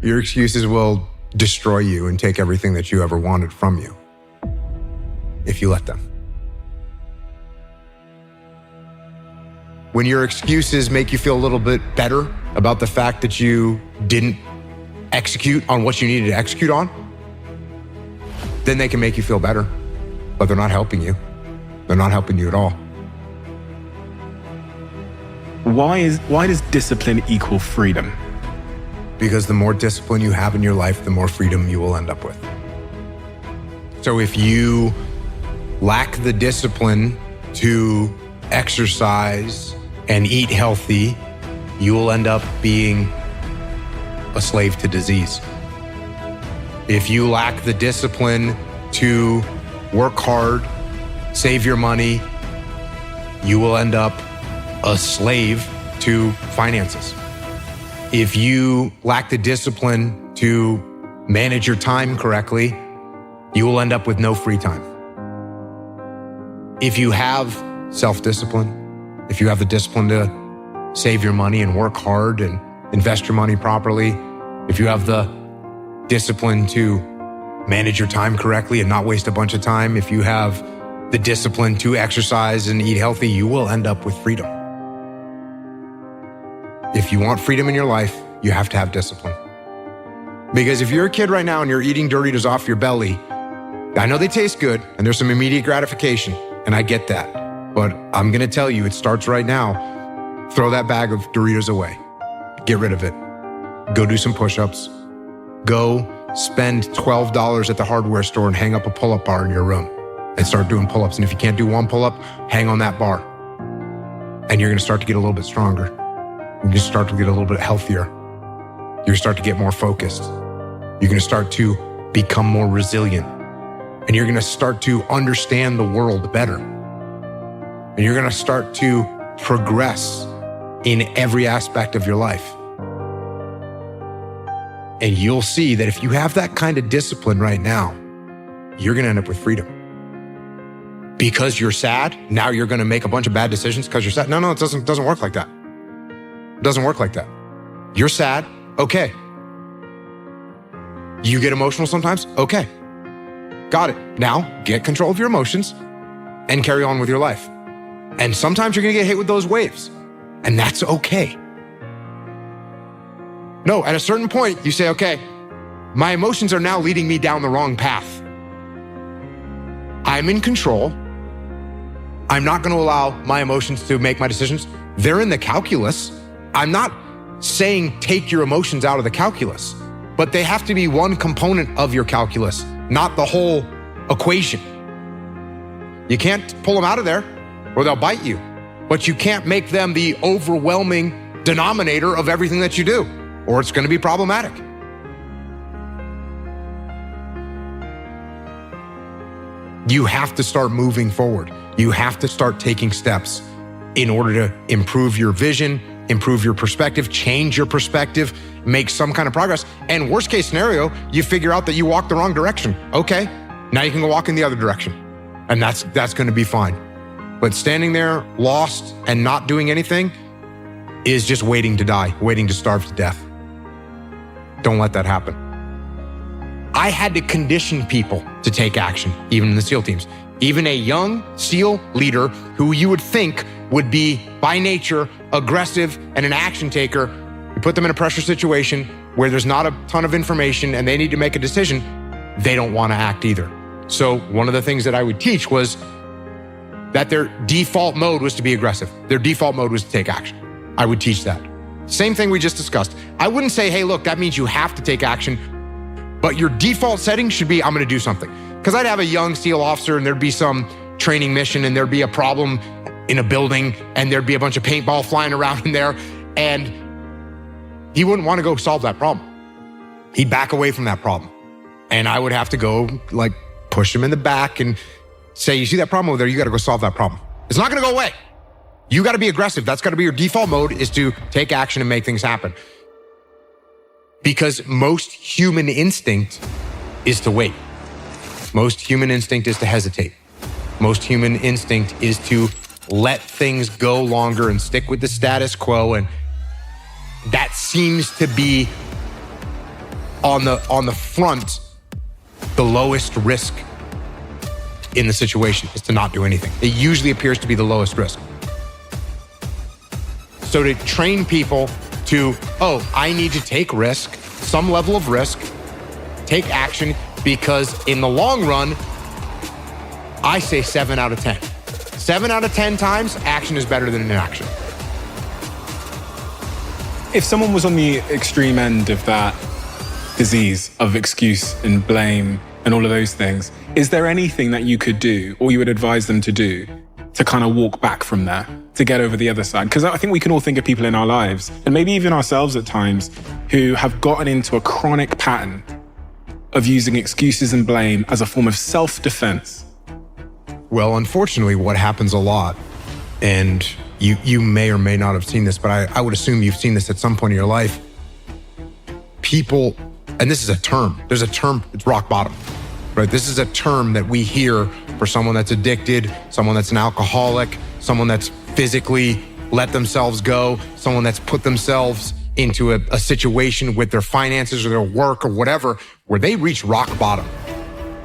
Your excuses will destroy you and take everything that you ever wanted from you if you let them. When your excuses make you feel a little bit better about the fact that you didn't execute on what you needed to execute on, then they can make you feel better, but they're not helping you. They're not helping you at all. Why does discipline equal freedom? Because the more discipline you have in your life, the more freedom you will end up with. So if you lack the discipline to exercise and eat healthy, you will end up being a slave to disease. If you lack the discipline to work hard, save your money, you will end up a slave to finances. If you lack the discipline to manage your time correctly, you will end up with no free time. If you have self-discipline, if you have the discipline to save your money and work hard and invest your money properly, if you have the discipline to manage your time correctly and not waste a bunch of time, if you have the discipline to exercise and eat healthy, you will end up with freedom. If you want freedom in your life, you have to have discipline. Because if you're a kid right now and you're eating Doritos off your belly, I know they taste good and there's some immediate gratification, and I get that. But I'm gonna tell you, it starts right now. Throw that bag of Doritos away. Get rid of it. Go do some push-ups. Go spend $12 at the hardware store and hang up a pull-up bar in your room and start doing pull-ups. And if you can't do one pull-up, hang on that bar. And you're gonna start to get a little bit stronger. You're gonna start to get a little bit healthier. You're gonna start to get more focused. You're gonna start to become more resilient. And you're gonna start to understand the world better. And you're gonna start to progress in every aspect of your life. And you'll see that if you have that kind of discipline right now, you're gonna end up with freedom. Because you're sad, now you're gonna make a bunch of bad decisions because you're sad. No, it doesn't work like that. It doesn't work like that. You're sad, okay. You get emotional sometimes, okay. Got it. Now get control of your emotions and carry on with your life. And sometimes you're gonna get hit with those waves, and that's okay. No, at a certain point, you say, okay, my emotions are now leading me down the wrong path. I'm in control. I'm not gonna allow my emotions to make my decisions. They're in the calculus. I'm not saying take your emotions out of the calculus, but they have to be one component of your calculus, not the whole equation. You can't pull them out of there or they'll bite you, but you can't make them the overwhelming denominator of everything that you do, or it's gonna be problematic. You have to start moving forward. You have to start taking steps in order to improve your vision, improve your perspective, change your perspective, make some kind of progress. And worst case scenario, you figure out that you walked the wrong direction. Okay, now you can go walk in the other direction. And that's gonna be fine. But standing there lost and not doing anything is just waiting to die, waiting to starve to death. Don't let that happen. I had to condition people to take action, even in the SEAL teams. Even a young SEAL leader who you would think would be by nature aggressive and an action taker, you put them in a pressure situation where there's not a ton of information and they need to make a decision, they don't want to act either. So one of the things that I would teach was that their default mode was to be aggressive. Their default mode was to take action. I would teach that. Same thing we just discussed. I wouldn't say, hey, look, that means you have to take action, but your default setting should be, I'm gonna do something. Because I'd have a young SEAL officer and there'd be some training mission and there'd be a problem in a building and there'd be a bunch of paintball flying around in there, and he wouldn't want to go solve that problem. He'd back away from that problem. And I would have to go like push him in the back and say, you see that problem over there? You got to go solve that problem. It's not going to go away. You got to be aggressive. That's got to be your default mode, is to take action and make things happen. Because most human instinct is to wait. Most human instinct is to hesitate. Most human instinct is to let things go longer and stick with the status quo. And that seems to be on the front, the lowest risk in the situation is to not do anything. It usually appears to be the lowest risk. So to train people to, I need to take risk, some level of risk, take action, because in the long run, I say 7 out of 10. 7 out of 10 times, action is better than inaction. If someone was on the extreme end of that disease of excuse and blame and all of those things, is there anything that you could do or you would advise them to do to kind of walk back from there, to get over the other side? Because I think we can all think of people in our lives, and maybe even ourselves at times, who have gotten into a chronic pattern of using excuses and blame as a form of self-defense. Well, unfortunately, what happens a lot, and you may or may not have seen this, but I would assume you've seen this at some point in your life. People, and this is a term, there's a term, it's rock bottom, right? This is a term that we hear for someone that's addicted, someone that's an alcoholic, someone that's physically let themselves go, someone that's put themselves into a situation with their finances or their work or whatever, where they reach rock bottom.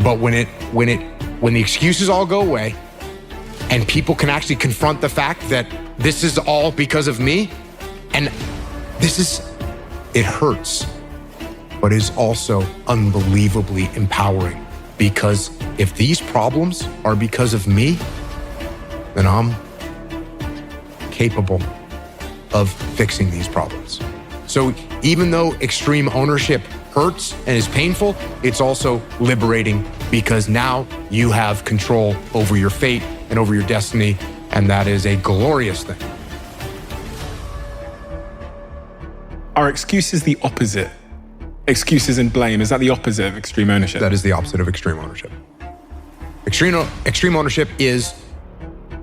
But when the excuses all go away and people can actually confront the fact that this is all because of me, and it hurts, but is also unbelievably empowering, because if these problems are because of me, then I'm capable of fixing these problems. So even though extreme ownership hurts and is painful, it's also liberating, because now you have control over your fate and over your destiny, and that is a glorious thing. Are excuses the opposite? Excuses and blame, is that the opposite of extreme ownership? That is the opposite of extreme ownership. Extreme ownership is,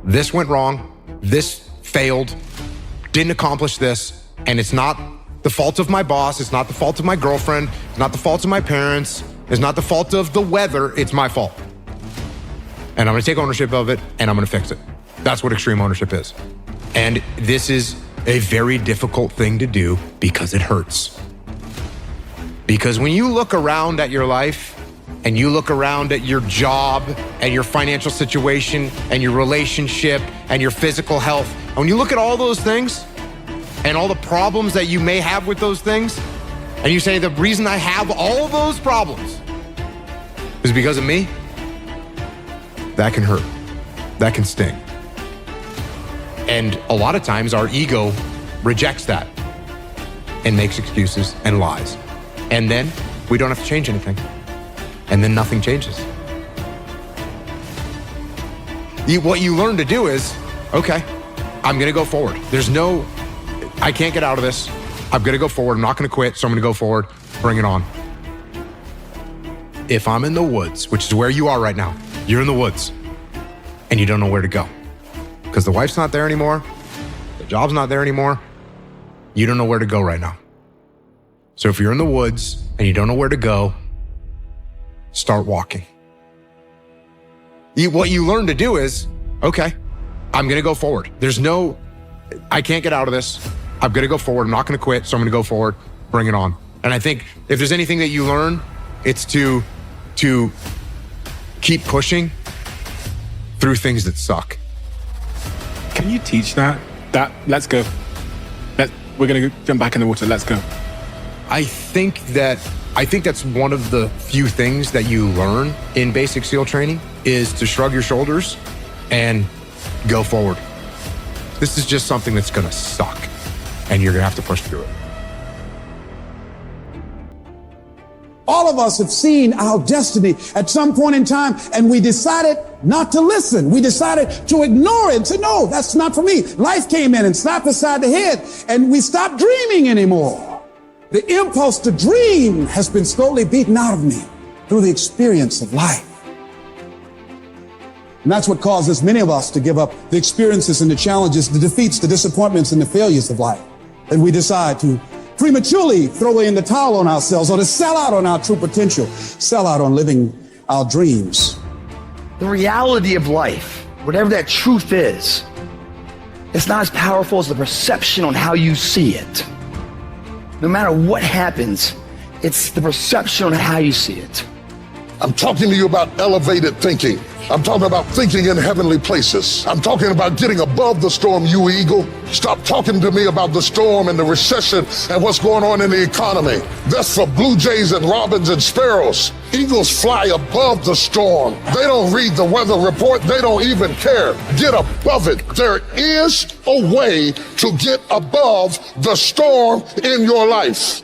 this went wrong, this failed, didn't accomplish this, and it's not the fault of my boss, it's not the fault of my girlfriend, it's not the fault of my parents, it's not the fault of the weather, it's my fault. And I'm gonna take ownership of it, and I'm gonna fix it. That's what extreme ownership is. And this is a very difficult thing to do because it hurts. Because when you look around at your life, and you look around at your job and your financial situation and your relationship and your physical health, and when you look at all those things and all the problems that you may have with those things, and you say, the reason I have all those problems is because of me, that can hurt. That can sting. And a lot of times our ego rejects that and makes excuses and lies. And then we don't have to change anything. And then nothing changes. What you learn to do is, okay, I'm gonna go forward. I can't get out of this. I'm gonna go forward. I'm not gonna quit, so I'm gonna go forward. Bring it on. If I'm in the woods, which is where you are right now, you're in the woods and you don't know where to go because the wife's not there anymore, the job's not there anymore, you don't know where to go right now. So if you're in the woods and you don't know where to go, start walking. What you learn to do is, okay, I'm gonna go forward. I can't get out of this. I'm gonna go forward. I'm not gonna quit, so I'm gonna go forward. Bring it on. And I think if there's anything that you learn, it's to keep pushing through things that suck. Can you teach that? Let's go. We're gonna jump back in the water. Let's go. I think that's one of the few things that you learn in basic SEAL training is to shrug your shoulders and go forward. This is just something that's gonna suck and you're gonna have to push through it. All of us have seen our destiny at some point in time, and we decided not to listen. We decided to ignore it and say, no, that's not for me. Life came in and slapped us side the head, and we stopped dreaming anymore. The impulse to dream has been slowly beaten out of me through the experience of life. And that's what causes many of us to give up the experiences and the challenges, the defeats, the disappointments, and the failures of life. And we decide to prematurely throw in the towel on ourselves, or to sell out on our true potential, sell out on living our dreams. The reality of life, whatever that truth is, it's not as powerful as the perception on how you see it. No matter what happens, It's the perception on how you see it. I'm talking to you about elevated thinking. I'm talking about thinking in heavenly places. I'm talking about getting above the storm, you eagle. Stop talking to me about the storm and the recession and what's going on in the economy. That's for blue jays and robins and sparrows. Eagles fly above the storm. They don't read the weather report. They don't even care. Get above it. There is a way to get above the storm in your life.